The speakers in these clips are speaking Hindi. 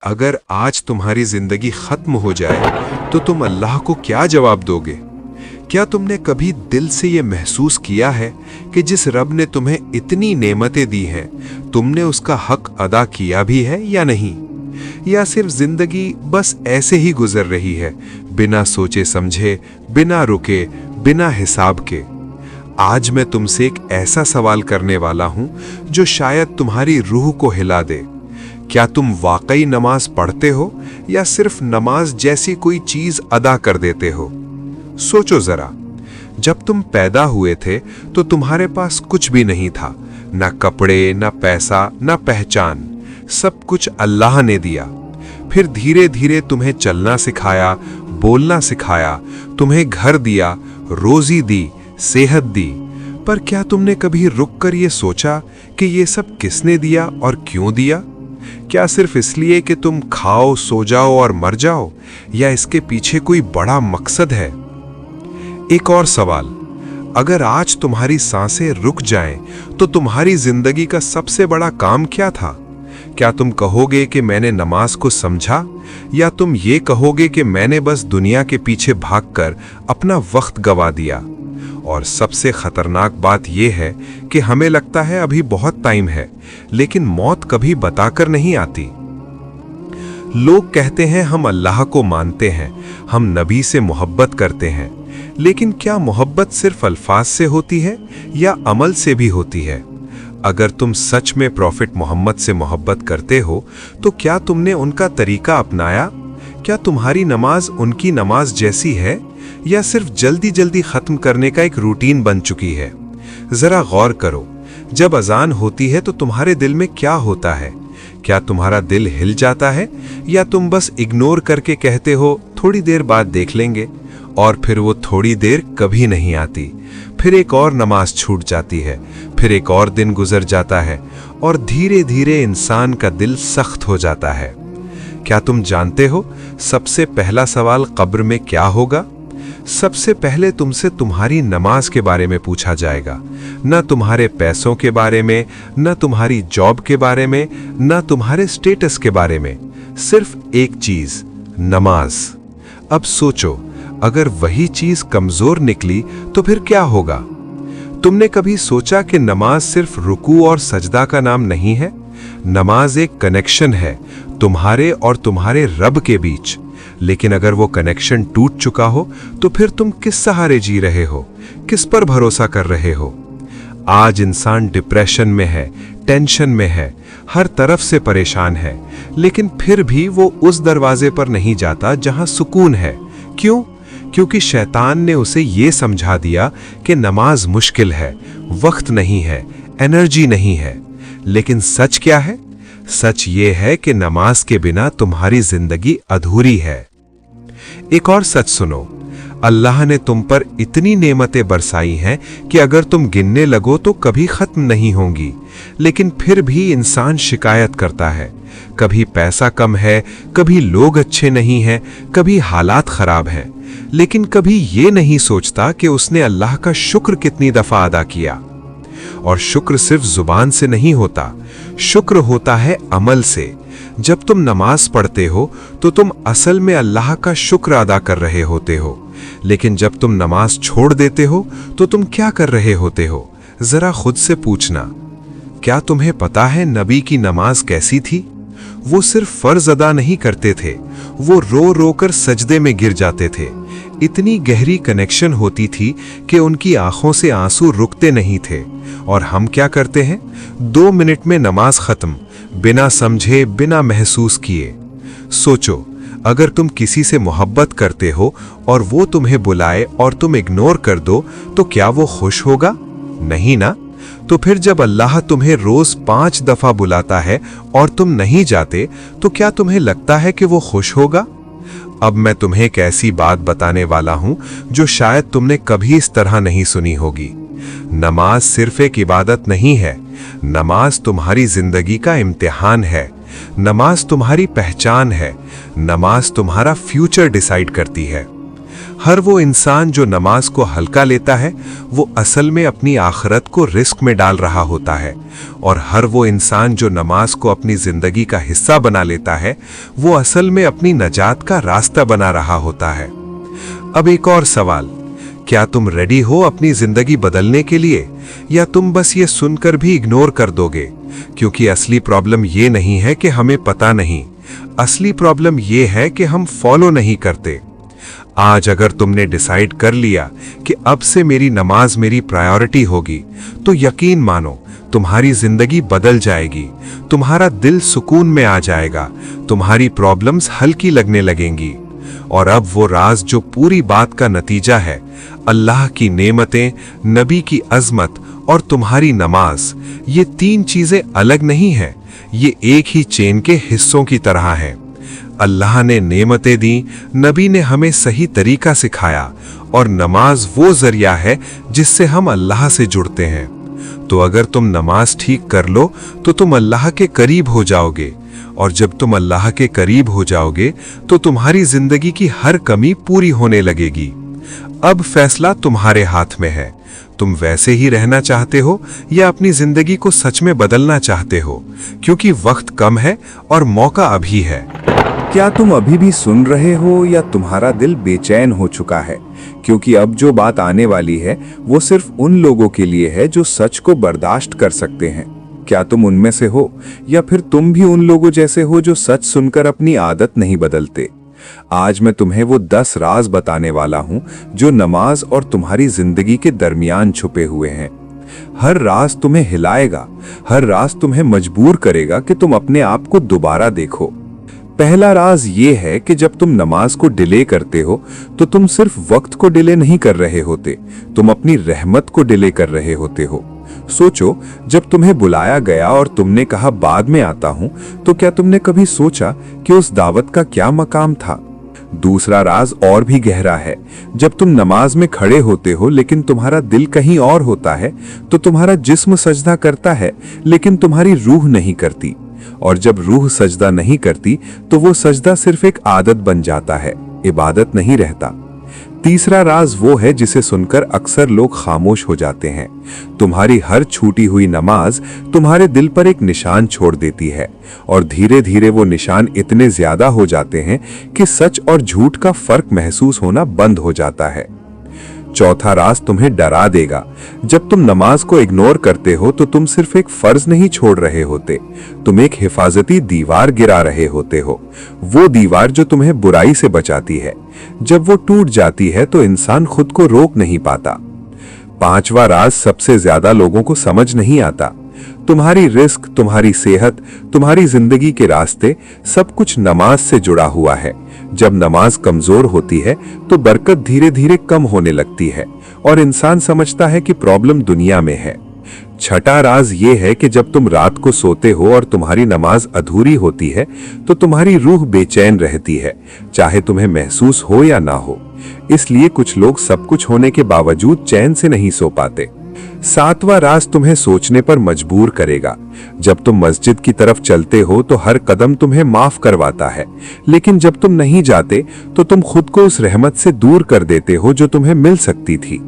अगर आज तुम्हारी जिंदगी खत्म हो जाए तो तुम अल्लाह को क्या जवाब दोगे? क्या तुमने कभी दिल से ये महसूस किया है कि जिस रब ने तुम्हें इतनी नेमतें दी हैं, तुमने उसका हक अदा किया भी है या नहीं? या सिर्फ जिंदगी बस ऐसे ही गुजर रही है, बिना सोचे समझे, बिना रुके, बिना हिसाब के? आज मैं तुमसे एक ऐसा सवाल करने वाला हूं जो शायद तुम्हारी रूह को हिला दे। क्या तुम वाकई नमाज पढ़ते हो या सिर्फ नमाज जैसी कोई चीज अदा कर देते हो? सोचो जरा, जब तुम पैदा हुए थे तो तुम्हारे पास कुछ भी नहीं था, ना कपड़े, ना पैसा, ना पहचान। सब कुछ अल्लाह ने दिया। फिर धीरे धीरे तुम्हें चलना सिखाया, बोलना सिखाया, तुम्हें घर दिया, रोजी दी, सेहत दी। पर क्या तुमने कभी रुककर ये सोचा कि ये सब किसने दिया और क्यों दिया? क्या सिर्फ इसलिए कि तुम खाओ, सो जाओ और मर जाओ, या इसके पीछे कोई बड़ा मकसद है? एक और सवाल, अगर आज तुम्हारी सांसें रुक जाएं, तो तुम्हारी जिंदगी का सबसे बड़ा काम क्या था? क्या तुम कहोगे कि मैंने नमाज को समझा, या तुम ये कहोगे कि मैंने बस दुनिया के पीछे भागकर अपना वक्त गवा दिया? और सबसे खतरनाक बात यह है कि हमें लगता है अभी बहुत टाइम है, लेकिन मौत कभी बताकर नहीं आती। लोग कहते हैं हम अल्लाह को मानते हैं, हम नबी से मोहब्बत करते हैं, लेकिन क्या मोहब्बत सिर्फ अल्फाज से होती है या अमल से भी होती है? अगर तुम सच में प्रॉफिट मोहम्मद से मोहब्बत करते हो, तो क्या तुमने उनका तरीका अपनाया? क्या तुम्हारी नमाज उनकी नमाज जैसी है, या सिर्फ जल्दी जल्दी खत्म करने का एक रूटीन बन चुकी है? जरा गौर करो, जब अजान होती है तो तुम्हारे दिल में क्या होता है? क्या तुम्हारा दिल हिल जाता है, या तुम बस इग्नोर करके कहते हो थोड़ी देर बाद देख लेंगे, और फिर वो थोड़ी देर कभी नहीं आती? फिर एक और नमाज छूट जाती है, फिर एक और दिन गुजर जाता है, और धीरे धीरे इंसान का दिल सख्त हो जाता है। क्या तुम जानते हो सबसे पहला सवाल कब्र में क्या होगा? सबसे पहले तुमसे तुम्हारी नमाज के बारे में पूछा जाएगा, न तुम्हारे पैसों के बारे में, न तुम्हारी जॉब के बारे में, न तुम्हारे स्टेटस के बारे में। सिर्फ एक चीज, नमाज। अब सोचो, अगर वही चीज कमजोर निकली तो फिर क्या होगा? तुमने कभी सोचा कि नमाज सिर्फ रुकू और सजदा का नाम नहीं है? नमाज एक कनेक्शन है तुम्हारे और तुम्हारे रब के बीच। लेकिन अगर वो कनेक्शन टूट चुका हो, तो फिर तुम किस सहारे जी रहे हो? किस पर भरोसा कर रहे हो? आज इंसान डिप्रेशन में है, टेंशन में है, हर तरफ से परेशान है, लेकिन फिर भी वो उस दरवाजे पर नहीं जाता जहां सुकून है। क्यों? क्योंकि शैतान ने उसे ये समझा दिया कि नमाज मुश्किल है, वक्त नहीं है, एनर्जी नहीं है। लेकिन सच क्या है? सच ये है कि नमाज के बिना तुम्हारी जिंदगी अधूरी है। एक और सच सुनो, अल्लाह ने तुम पर इतनी नेमतें बरसाई हैं कि अगर तुम गिनने लगो तो कभी खत्म नहीं होंगी। लेकिन फिर भी इंसान शिकायत करता है। कभी पैसा कम है, कभी लोग अच्छे नहीं हैं, कभी हालात खराब हैं, लेकिन कभी ये नहीं सोचता कि उसने अल्लाह का शुक्र कितनी दफा अदा किया। और शुक्र सिर्फ जुबान से नहीं होता, शुक्र होता है अमल से। जब तुम नमाज पढ़ते हो तो तुम असल में अल्लाह का शुक्र अदा कर रहे होते हो, लेकिन जब तुम नमाज छोड़ देते हो तो तुम क्या कर रहे होते हो? जरा खुद से पूछना। क्या तुम्हें पता है नबी की नमाज कैसी थी? वो सिर्फ फर्ज अदा नहीं करते थे, वो रो रो कर सजदे में गिर जाते थे। इतनी गहरी कनेक्शन होती थी कि उनकी आंखों से आंसू रुकते नहीं थे। और हम क्या करते हैं? 2 मिनट में नमाज खत्म, बिना समझे, बिना महसूस किए। सोचो, अगर तुम किसी से मोहब्बत करते हो और वो तुम्हें बुलाए और तुम इग्नोर कर दो, तो क्या वो खुश होगा? नहीं ना। तो फिर जब अल्लाह तुम्हें रोज 5 दफा बुलाता है और तुम नहीं जाते, तो क्या तुम्हें लगता है कि वो खुश होगा? अब मैं तुम्हें एक ऐसी बात बताने वाला हूं जो शायद तुमने कभी इस तरह नहीं सुनी होगी। नमाज सिर्फ एक इबादत नहीं है, नमाज तुम्हारी जिंदगी का इम्तिहान है। नमाज तुम्हारी पहचान है, नमाज तुम्हारा फ्यूचर डिसाइड करती है। हर वो इंसान जो नमाज को हल्का लेता है वो असल में अपनी आखिरत को रिस्क में डाल रहा होता है, और हर वो इंसान जो नमाज को अपनी जिंदगी का हिस्सा बना लेता है वो असल में अपनी नजात का रास्ता बना रहा होता है। अब एक और सवाल, क्या तुम रेडी हो अपनी जिंदगी बदलने के लिए, या तुम बस ये सुनकर भी इग्नोर कर दोगे? क्योंकि असली प्रॉब्लम ये नहीं है कि हमें पता नहीं, असली प्रॉब्लम ये है कि हम फॉलो नहीं करते। आज अगर तुमने डिसाइड कर लिया कि अब से मेरी नमाज मेरी प्रायोरिटी होगी, तो यकीन मानो तुम्हारी जिंदगी बदल जाएगी, तुम्हारा दिल सुकून में आ जाएगा, तुम्हारी प्रॉब्लम्स हल्की लगने लगेंगी। और अब वो राज जो पूरी बात का नतीजा है, अल्लाह की नेमतें, नबी की अजमत और तुम्हारी नमाज, ये तीन चीजें अलग नहीं हैं, ये एक ही चेन के हिस्सों की तरह हैं। अल्लाह ने नेमतें दी, नबी ने हमें सही तरीका सिखाया, और नमाज वो जरिया है जिससे हम अल्लाह से जुड़ते हैं। तो अगर तुम नमाज ठीक कर लो तो तुम अल्लाह के करीब हो जाओगे, और जब तुम अल्लाह के करीब हो जाओगे तो तुम्हारी जिंदगी की हर कमी पूरी होने लगेगी। अब फैसला तुम्हारे हाथ में है, तुम वैसे ही रहना चाहते हो या अपनी जिंदगी को सच में बदलना चाहते हो, क्योंकि वक्त कम है और मौका अभी है। क्या तुम अभी भी सुन रहे हो या तुम्हारा दिल बेचैन हो चुका है? क्योंकि अब जो बात आने वाली है वो सिर्फ उन लोगों के लिए है जो सच को बर्दाश्त कर सकते हैं। क्या तुम उनमें से हो, या फिर तुम भी उन लोगों जैसे हो जो सच सुनकर अपनी आदत नहीं बदलते? आज मैं तुम्हें वो 10 राज बताने वाला हूं जो नमाज और तुम्हारी जिंदगी के दरमियान छुपे हुए हैं। हर राज तुम्हें हिलाएगा, हर राज तुम्हें मजबूर करेगा कि तुम अपने आप को दोबारा देखो। पहला राज ये है कि जब तुम नमाज को डिले करते हो तो तुम सिर्फ वक्त को डिले नहीं कर रहे होते, तुम अपनी रहमत को डिले कर रहे होते हो। सोचो, जब तुम्हें बुलाया गया और तुमने कहा बाद में आता हूं, तो क्या तुमने कभी सोचा कि उस दावत का क्या मकाम था? दूसरा राज और भी गहरा है। जब तुम नमाज में खड़े होते हो लेकिन तुम्हारा दिल कहीं और होता है, तो तुम्हारा जिस्म सजदा करता है लेकिन तुम्हारी रूह नहीं करती, और जब रूह सजदा नहीं करती तो वो सजदा सिर्फ एक आदत बन जाता है, इबादत नहीं रहता। तीसरा राज वो है जिसे सुनकर अक्सर लोग खामोश हो जाते हैं। तुम्हारी हर छूटी हुई नमाज तुम्हारे दिल पर एक निशान छोड़ देती है, और धीरे धीरे वो निशान इतने ज्यादा हो जाते हैं कि सच और झूठ का फर्क महसूस होना बंद हो जाता है। चौथा राज तुम्हें डरा देगा। जब तुम नमाज को इग्नोर करते हो तो तुम सिर्फ एक फर्ज नहीं छोड़ रहे होते, तुम एक हिफाजती दीवार गिरा रहे होते हो, वो दीवार जो तुम्हें बुराई से बचाती है। जब वो टूट जाती है तो इंसान खुद को रोक नहीं पाता। पांचवा राज सबसे ज्यादा लोगों को समझ नहीं आता। तुम्हारी रिस्क, तुम्हारी सेहत, तुम्हारी जिंदगी के रास्ते, सब कुछ नमाज से जुड़ा हुआ है। जब नमाज कमजोर होती है तो बरकत धीरे धीरे कम होने लगती है, और इंसान समझता है कि प्रॉब्लम दुनिया में है। छठा राज ये है कि जब तुम रात को सोते हो और तुम्हारी नमाज अधूरी होती है तो तुम्हारी रूह बेचैन रहती है, चाहे तुम्हें महसूस हो या ना हो। इसलिए कुछ लोग सब कुछ होने के बावजूद चैन से नहीं सो पाते। सातवां राज तुम्हें सोचने पर मजबूर करेगा। जब तुम मस्जिद की तरफ चलते हो तो हर कदम तुम्हें माफ करवाता है, लेकिन जब तुम नहीं जाते तो तुम खुद को उस रहमत से दूर कर देते हो जो तुम्हें मिल सकती थी।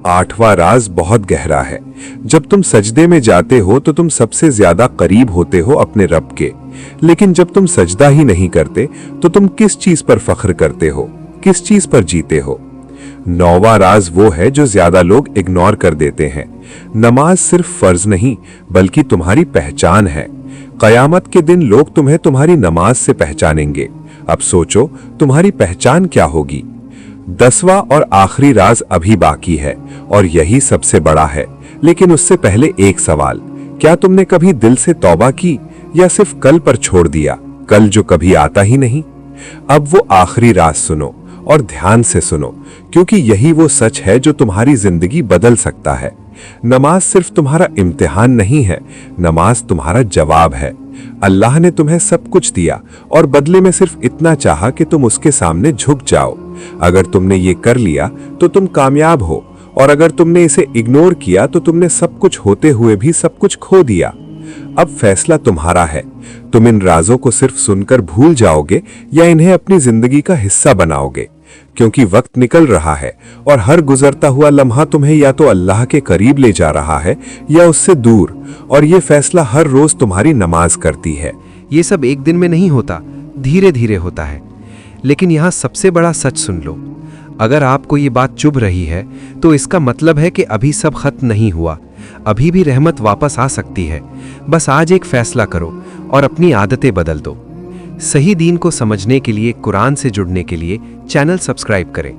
आठवां राज बहुत गहरा है। जब तुम सजदे में जाते हो तो तुम सबसे ज्यादा करीब होते हो अपने रब के, लेकिन जब तुम सजदा ही नहीं करते तो तुम किस चीज पर फख्र करते हो, किस चीज पर जीते हो? नौवां राज वो है जो ज्यादा लोग इग्नोर कर देते हैं। नमाज सिर्फ फर्ज नहीं बल्कि तुम्हारी पहचान है। कयामत के दिन लोग तुम्हें तुम्हारी नमाज से पहचानेंगे। अब सोचो तुम्हारी पहचान क्या होगी? 10वां और आखिरी राज अभी बाकी है, और यही सबसे बड़ा है। लेकिन उससे पहले एक सवाल, क्या तुमने कभी दिल से तौबा की या सिर्फ कल पर छोड़ दिया, कल जो कभी आता ही नहीं? अब वो आखिरी राज सुनो और ध्यान से सुनो, क्योंकि यही वो सच है जो तुम्हारी जिंदगी बदल सकता है। नमाज सिर्फ तुम्हारा इम्तिहान नहीं है, नमाज तुम्हारा जवाब है। अल्लाह ने तुम्हें सब कुछ दिया और बदले में सिर्फ इतना चाहा कि तुम उसके सामने झुक जाओ। अगर तुमने ये कर लिया तो तुम कामयाब हो, और अगर तुमने इसे इग्नोर किया तो तुमने सब कुछ होते हुए भी सब कुछ खो दिया। अब फैसला तुम्हारा है, तुम इन राजों को सिर्फ सुनकर भूल जाओगे या इन्हें अपनी जिंदगी का हिस्सा बनाओगे। क्योंकि वक्त निकल रहा है और हर गुजरता हुआ लम्हा तुम्हें या तो अल्लाह के करीब ले जा रहा है या उससे दूर, और ये फैसला हर रोज तुम्हारी नमाज करती है। ये सब एक दिन में नहीं होता, धीरे धीरे होता है। लेकिन यहाँ सबसे बड़ा सच सुन लो, अगर आपको ये बात चुभ रही है तो इसका मतलब है कि अभी सब खत्म नहीं हुआ, अभी भी रहमत वापस आ सकती है। बस आज एक फैसला करो और अपनी आदतें बदल दो। सही दीन को समझने के लिए, कुरान से जुड़ने के लिए चैनल सब्सक्राइब करें।